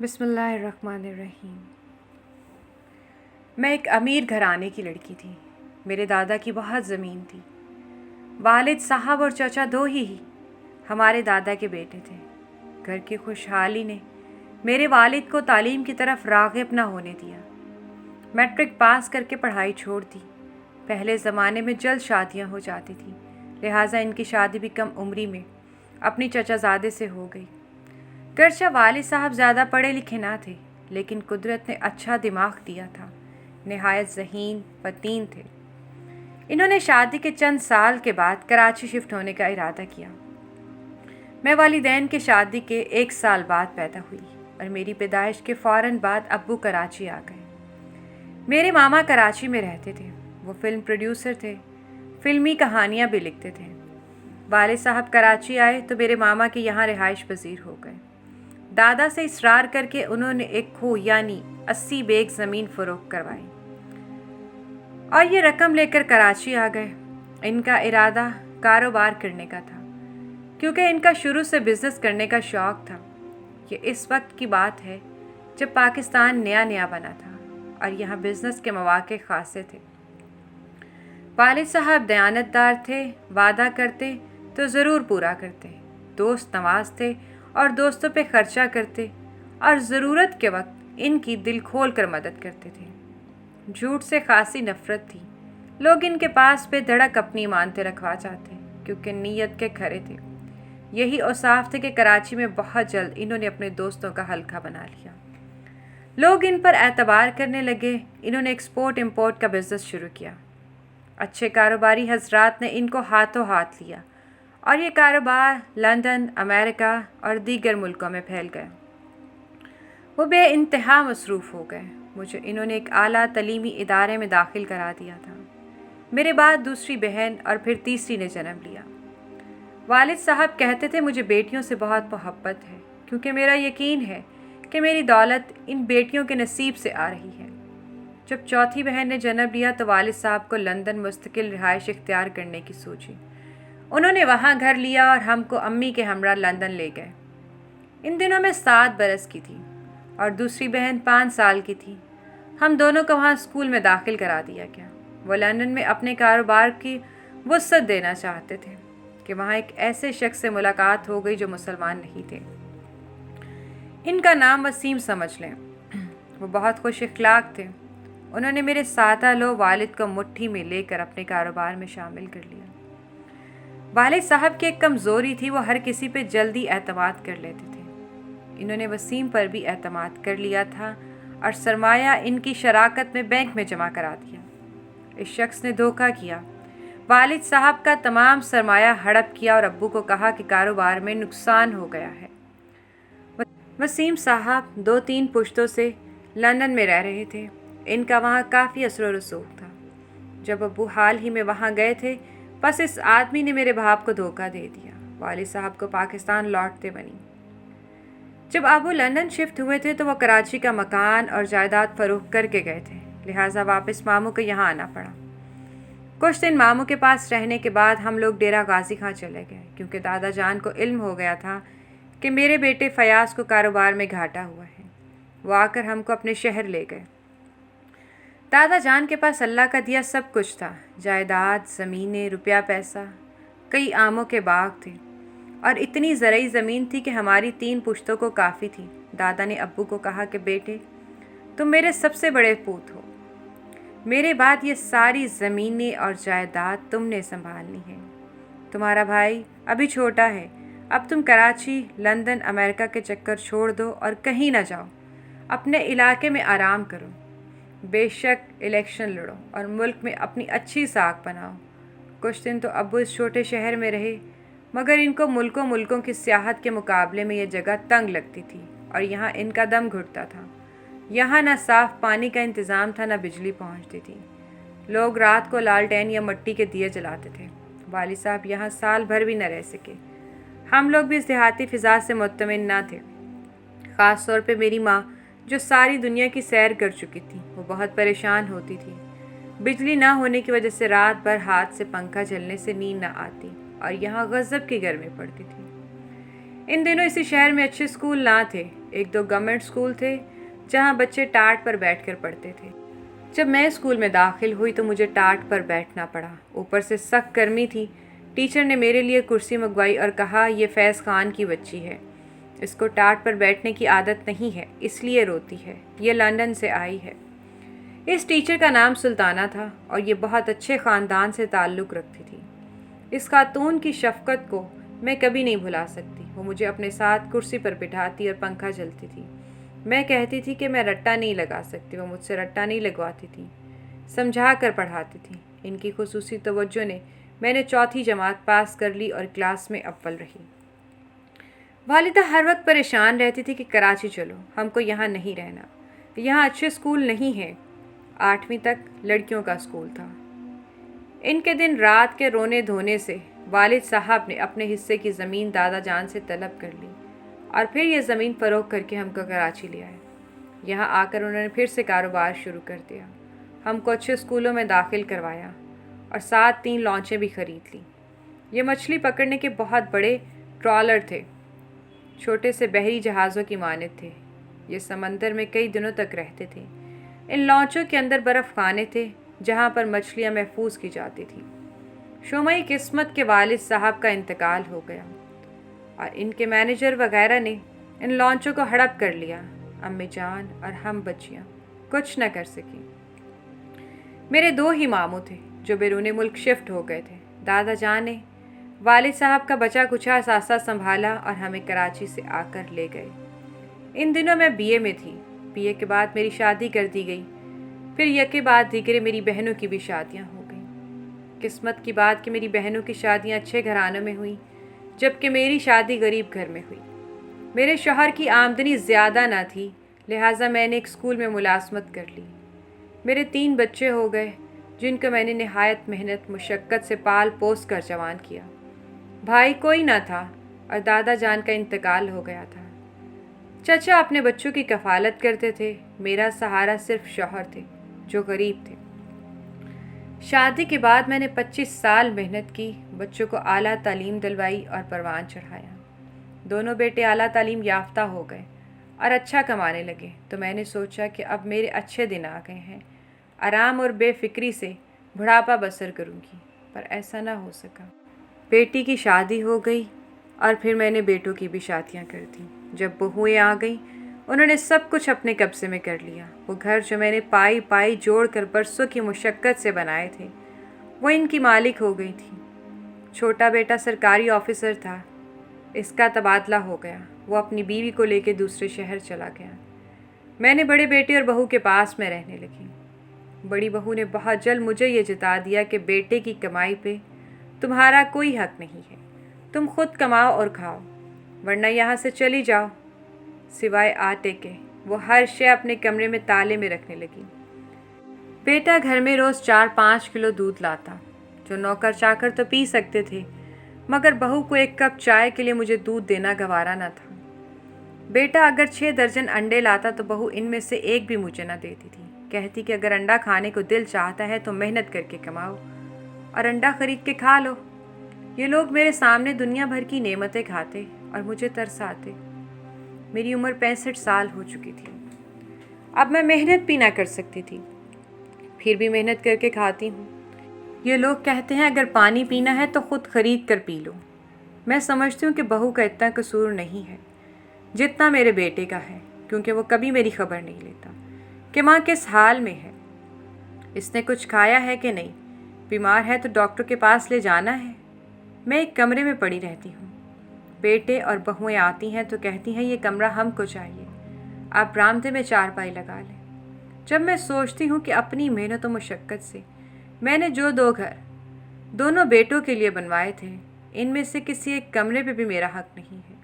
بسم اللہ الرحمن الرحیم۔ میں ایک امیر گھرانے کی لڑکی تھی۔ میرے دادا کی بہت زمین تھی۔ والد صاحب اور چچا دو ہی ہمارے دادا کے بیٹے تھے۔ گھر کی خوشحالی نے میرے والد کو تعلیم کی طرف راغب نہ ہونے دیا۔ میٹرک پاس کر کے پڑھائی چھوڑ دی۔ پہلے زمانے میں جلد شادیاں ہو جاتی تھیں، لہٰذا ان کی شادی بھی کم عمری میں اپنی چچا زادے سے ہو گئی۔ گرچہ والد صاحب زیادہ پڑھے لکھے نہ تھے، لیکن قدرت نے اچھا دماغ دیا تھا، نہایت ذہین فطین تھے۔ انہوں نے شادی کے چند سال کے بعد کراچی شفٹ ہونے کا ارادہ کیا۔ میں والدین کے شادی کے 1 سال بعد پیدا ہوئی اور میری پیدائش کے فوراً بعد ابو کراچی آ گئے۔ میرے ماما کراچی میں رہتے تھے۔ وہ فلم پروڈیوسر تھے، فلمی کہانیاں بھی لکھتے تھے۔ والد صاحب کراچی آئے تو میرے ماما کے یہاں رہائش پذیر ہو گئے۔ دادا سے اصرار کر کے انہوں نے ایک کھو یعنی 80 بیگ زمین فروخت کروائی اور یہ رقم لے کر کراچی آ گئے۔ ان کا ارادہ کاروبار کرنے کا تھا، کیونکہ ان کا شروع سے بزنس کرنے کا شوق تھا۔ یہ اس وقت کی بات ہے جب پاکستان نیا بنا تھا اور یہاں بزنس کے مواقع خاصے تھے۔ والد صاحب دیانت دار تھے، وعدہ کرتے تو ضرور پورا کرتے، دوست نواز تھے اور دوستوں پہ خرچہ کرتے اور ضرورت کے وقت ان کی دل کھول کر مدد کرتے تھے۔ جھوٹ سے خاصی نفرت تھی۔ لوگ ان کے پاس بے دھڑک اپنی امانتیں رکھوا چاہتے کیونکہ نیت کے کھرے تھے۔ یہی اوصاف تھے کہ کراچی میں بہت جلد انہوں نے اپنے دوستوں کا حلقہ بنا لیا۔ لوگ ان پر اعتبار کرنے لگے۔ انہوں نے ایکسپورٹ امپورٹ کا بزنس شروع کیا۔ اچھے کاروباری حضرات نے ان کو ہاتھوں ہاتھ لیا اور یہ کاروبار لندن، امریکہ اور دیگر ملکوں میں پھیل گیا۔ وہ بے انتہا مصروف ہو گئے۔ مجھے انہوں نے ایک اعلیٰ تعلیمی ادارے میں داخل کرا دیا تھا۔ میرے بعد دوسری بہن اور پھر تیسری نے جنم لیا۔ والد صاحب کہتے تھے مجھے بیٹیوں سے بہت محبت ہے، کیونکہ میرا یقین ہے کہ میری دولت ان بیٹیوں کے نصیب سے آ رہی ہے۔ جب چوتھی بہن نے جنم لیا تو والد صاحب کو لندن مستقل رہائش اختیار کرنے کی سوچی۔ انہوں نے وہاں گھر لیا اور ہم کو امی کے ہمراہ لندن لے گئے۔ ان دنوں میں 7 برس کی تھی اور دوسری بہن 5 سال کی تھی۔ ہم دونوں کو وہاں اسکول میں داخل کرا دیا گیا۔ وہ لندن میں اپنے کاروبار کی وسعت دینا چاہتے تھے کہ وہاں ایک ایسے شخص سے ملاقات ہو گئی جو مسلمان نہیں تھے۔ ان کا نام وسیم سمجھ لیں۔ وہ بہت خوش اخلاق تھے۔ انہوں نے میرے سادہ لو والد کو مٹھی میں لے کر اپنے کاروبار میں شامل کر لیا۔ والد صاحب کی ایک کمزوری تھی، وہ ہر کسی پہ جلدی اعتماد کر لیتے تھے۔ انہوں نے وسیم پر بھی اعتماد کر لیا تھا اور سرمایہ ان کی شراکت میں بینک میں جمع کرا دیا۔ اس شخص نے دھوکہ کیا، والد صاحب کا تمام سرمایہ ہڑپ کیا اور ابو کو کہا کہ کاروبار میں نقصان ہو گیا ہے۔ وسیم صاحب 2-3 پشتوں سے لندن میں رہ رہے تھے۔ ان کا وہاں کافی اثر و رسوخ تھا۔ جب ابو حال ہی میں وہاں گئے تھے، بس اس آدمی نے میرے باپ کو دھوکہ دے دیا۔ والد صاحب کو پاکستان لوٹتے بنی۔ جب ابو لندن شفٹ ہوئے تھے تو وہ کراچی کا مکان اور جائیداد فروخت کر کے گئے تھے، لہٰذا واپس ماموں کو یہاں آنا پڑا۔ کچھ دن ماموں کے پاس رہنے کے بعد ہم لوگ ڈیرہ غازی خاں چلے گئے، کیونکہ دادا جان کو علم ہو گیا تھا کہ میرے بیٹے فیاض کو کاروبار میں گھاٹا ہوا ہے۔ وہ آ کر ہم کو اپنے شہر لے گئے۔ دادا جان کے پاس اللہ کا دیا سب کچھ تھا، جائیداد، زمینیں، روپیہ پیسہ، کئی آموں کے باغ تھے اور اتنی زرعی زمین تھی کہ ہماری 3 پشتوں کو کافی تھی۔ دادا نے ابو کو کہا کہ بیٹے، تم میرے سب سے بڑے پوت ہو، میرے بعد یہ ساری زمینیں اور جائیداد تم نے سنبھالنی ہے۔ تمہارا بھائی ابھی چھوٹا ہے، اب تم کراچی، لندن، امریکہ کے چکر چھوڑ دو اور کہیں نہ جاؤ، اپنے علاقے میں آرام کرو، بے شک الیکشن لڑو اور ملک میں اپنی اچھی ساکھ بناؤ۔ کچھ دن تو ابو اس چھوٹے شہر میں رہے، مگر ان کو ملکوں کی سیاحت کے مقابلے میں یہ جگہ تنگ لگتی تھی اور یہاں ان کا دم گھٹتا تھا۔ یہاں نہ صاف پانی کا انتظام تھا، نہ بجلی پہنچتی تھی۔ لوگ رات کو لالٹین یا مٹی کے دیے جلاتے تھے۔ والد صاحب یہاں سال بھر بھی نہ رہ سکے۔ ہم لوگ بھی اس دیہاتی فضا سے مطمئن نہ تھے، خاص طور پہ میری ماں جو ساری دنیا کی سیر کر چکی تھی۔ وہ بہت پریشان ہوتی تھی۔ بجلی نہ ہونے کی وجہ سے رات بھر ہاتھ سے پنکھا جلنے سے نیند نہ آتی اور یہاں غضب کی گرمی پڑتی تھی۔ ان دنوں اسی شہر میں اچھے اسکول نہ تھے، एक दो गवर्नमेंट स्कूल थे जहाँ बच्चे टाट पर बैठकर पढ़ते थे। जब मैं स्कूल में दाखिल हुई तो मुझे टाट पर बैठना पड़ा। ऊपर से सख्त गर्मी थी। टीचर ने मेरे लिए कुर्सी मंगवाई और कहा, ये फैज़ खान की बच्ची है, इसको टाट पर बैठने की आदत नहीं है, इसलिए रोती है, ये लंदन से आई है। इस टीचर का नाम सुल्ताना था और ये बहुत अच्छे ख़ानदान से ताल्लुक़ रखती थी। इस खातून की शफ़क़त को मैं कभी नहीं भुला सकती। वो मुझे अपने साथ कुर्सी पर बिठाती और पंखा चलती थी। मैं कहती थी कि मैं रट्टा नहीं लगा सकती, वो मुझसे रट्टा नहीं लगवाती थी, समझा कर पढ़ाती थी। इनकी खुसूसी तवज्जो ने मैंने चौथी जमात पास कर ली और क्लास में अव्वल रही। वालिदा हर वक्त परेशान रहती थी कि कराची चलो, हमको यहाँ नहीं रहना, यहाँ अच्छे स्कूल नहीं हैं। 8वीं तक लड़कियों का स्कूल था। इनके दिन रात के रोने धोने से वालिद साहब ने अपने हिस्से की ज़मीन दादा जान से तलब कर ली और फिर ये ज़मीन फ़रोख्त करके हमको कराची ले आए। यहाँ आकर उन्होंने फिर से कारोबार शुरू कर दिया। हमको अच्छे स्कूलों में दाखिल करवाया और साथ 3 लॉन्चें भी ख़रीद ली। ये मछली पकड़ने के बहुत बड़े ट्रॉलर थे, छोटे से बहरी जहाज़ों की मानद थे। ये समंदर में कई दिनों तक रहते थे। इन लॉन्चों के अंदर बर्फ़ खाने थे जहाँ पर मछलियाँ महफूज की जाती थी। शोमई किस्मत के वालिद साहब का इंतकाल हो गया और इनके मैनेजर वगैरह ने इन लॉन्चों को हड़प कर लिया। अम्मी जान और हम बच्चियाँ कुछ न कर सकी। मेरे 2 ही मामू थे जो बैरून मुल्क शिफ्ट हो गए थे। दादा जान ने वालिद साहब का बचा कुचा सासा संभाला और हमें कराची से आकर ले गए। इन दिनों मैं बीए में थी। बीए के बाद मेरी शादी कर दी गई। फिर यके बाद दीगरे मेरी बहनों की भी शादियां हो गईं। किस्मत की बात कि मेरी बहनों की शादियां अच्छे घरानों में हुई, जबकि मेरी शादी गरीब घर में हुई। मेरे शौहर की आमदनी ज़्यादा ना थी, लिहाजा मैंने एक स्कूल में मुलाजमत कर ली। मेरे 3 बच्चे हो गए जिनको मैंने नहायत मेहनत मुशक्क़त से पाल पोस कर जवान किया। भाई कोई ना था और दादा जान का इंतकाल हो गया था। चचा अपने बच्चों की कफ़ालत करते थे। मेरा सहारा सिर्फ शौहर थे जो गरीब थे। शादी के बाद मैंने 25 साल मेहनत की, बच्चों को आला तालीम दिलवाई और परवान चढ़ाया। दोनों बेटे आला तालीम याफ्ता हो गए और अच्छा कमाने लगे तो मैंने सोचा कि अब मेरे अच्छे दिन आ गए हैं, आराम और बेफिक्री से बुढ़ापा बसर करूँगी, पर ऐसा ना हो सका। बेटी की शादी हो गई और फिर मैंने बेटों की भी शादियाँ कर दी। जब बहुएँ आ गई उन्होंने सब कुछ अपने कब्ज़े में कर लिया। वो घर जो मैंने पाई पाई जोड़ कर बरसों की मुशक्क़त से बनाए थे वो इनकी मालिक हो गई थी। छोटा बेटा सरकारी ऑफिसर था, इसका तबादला हो गया। वो अपनी बीवी को लेकर दूसरे शहर चला गया। मैंने बड़े बेटे और बहू के पास में रहने लगी। बड़ी बहू ने बहुत जल्द मुझे ये जता दिया कि बेटे की कमाई पे तुम्हारा कोई हक नहीं है, तुम खुद कमाओ और खाओ, वरना यहाँ से चली जाओ। सिवाय आटे के वो हर शे अपने कमरे में ताले में रखने लगी। बेटा घर में रोज़ 4-5 किलो दूध लाता, जो नौकर चाकर तो पी सकते थे, मगर बहू को 1 कप चाय के लिए मुझे दूध देना गवारा न था। बेटा अगर 6 दर्जन अंडे लाता तो बहू इनमें से एक भी मुझे न देती थी। कहती कि अगर अंडा खाने को दिल चाहता है तो मेहनत करके कमाओ और अंडा खरीद के खा लो। ये लोग मेरे सामने दुनिया भर की नेमतें खाते और मुझे तरसाते। मेरी उम्र 65 साल हो चुकी थी। अब मैं मेहनत भी ना कर सकती थी, फिर भी मेहनत करके खाती हूँ। ये लोग कहते हैं अगर पानी पीना है तो ख़ुद ख़रीद कर पी लो। मैं समझती हूँ कि बहू का इतना कसूर नहीं है जितना मेरे बेटे का है, क्योंकि वो कभी मेरी खबर नहीं लेता कि माँ किस हाल में है, इसने कुछ खाया है कि नहीं, बीमार है तो डॉक्टर के पास ले जाना है। मैं एक कमरे में पड़ी रहती हूँ। बेटे और बहुएं आती हैं तो कहती हैं ये कमरा हमको चाहिए, आप बरामदे में चारपाई लगा लें। जब मैं सोचती हूँ कि अपनी मेहनत और मुशक्क़त से मैंने जो 2 घर दोनों बेटों के लिए बनवाए थे, इनमें से किसी एक कमरे पे भी मेरा हक नहीं है।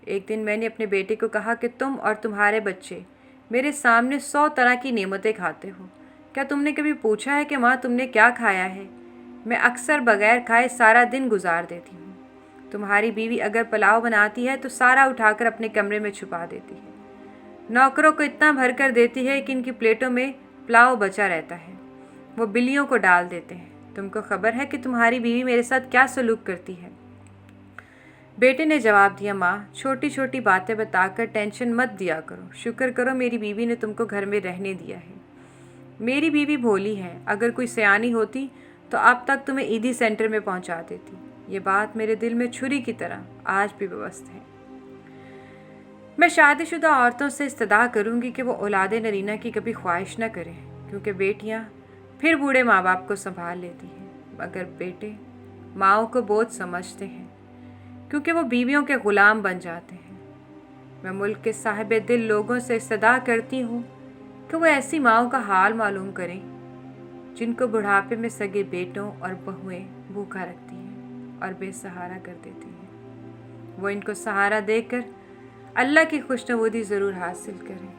एक दिन मैंने अपने बेटे को कहा कि तुम और तुम्हारे बच्चे मेरे सामने 100 तरह की नेमतें खाते हो, क्या तुमने कभी पूछा है कि माँ तुमने क्या खाया है? मैं अक्सर बगैर खाए सारा दिन गुजार देती हूँ। तुम्हारी बीवी अगर पुलाव बनाती है तो सारा उठाकर अपने कमरे में छुपा देती है। नौकरों को इतना भर कर देती है कि इनकी प्लेटों में पुलाव बचा रहता है, वो बिल्लियों को डाल देते हैं। तुमको खबर है कि तुम्हारी बीवी मेरे साथ क्या सलूक करती है? बेटे ने जवाब दिया, माँ छोटी छोटी बातें बताकर टेंशन मत दिया करो, शुक्र करो मेरी बीवी ने तुमको घर में रहने दिया है। मेरी बीवी भोली है, अगर कोई सयानी होती तो अब तक तुम्हें ईदी सेंटर में पहुंचा देती। ये बात मेरे दिल में छुरी की तरह आज भी व्यवस्थ है। मैं शादीशुदा औरतों से इस्तदा करूंगी कि वो औलाद नरीना की कभी ख्वाहिश न करें, क्योंकि बेटियां फिर बूढ़े माँ बाप को संभाल लेती हैं, मगर बेटे माँओं को बोझ समझते हैं, क्योंकि वो बीवियों के ग़ुलाम बन जाते हैं। मैं मुल्क के साहिब दिल लोगों से इस्तदा करती हूँ कि वो ऐसी माँओं का हाल मालूम करें जिनको बुढ़ापे में सगे बेटों और बहुएं भूखा रखती हैं और बेसहारा कर देती हैं। वो इनको सहारा देकर अल्लाह की खुशनुदी ज़रूर हासिल करें।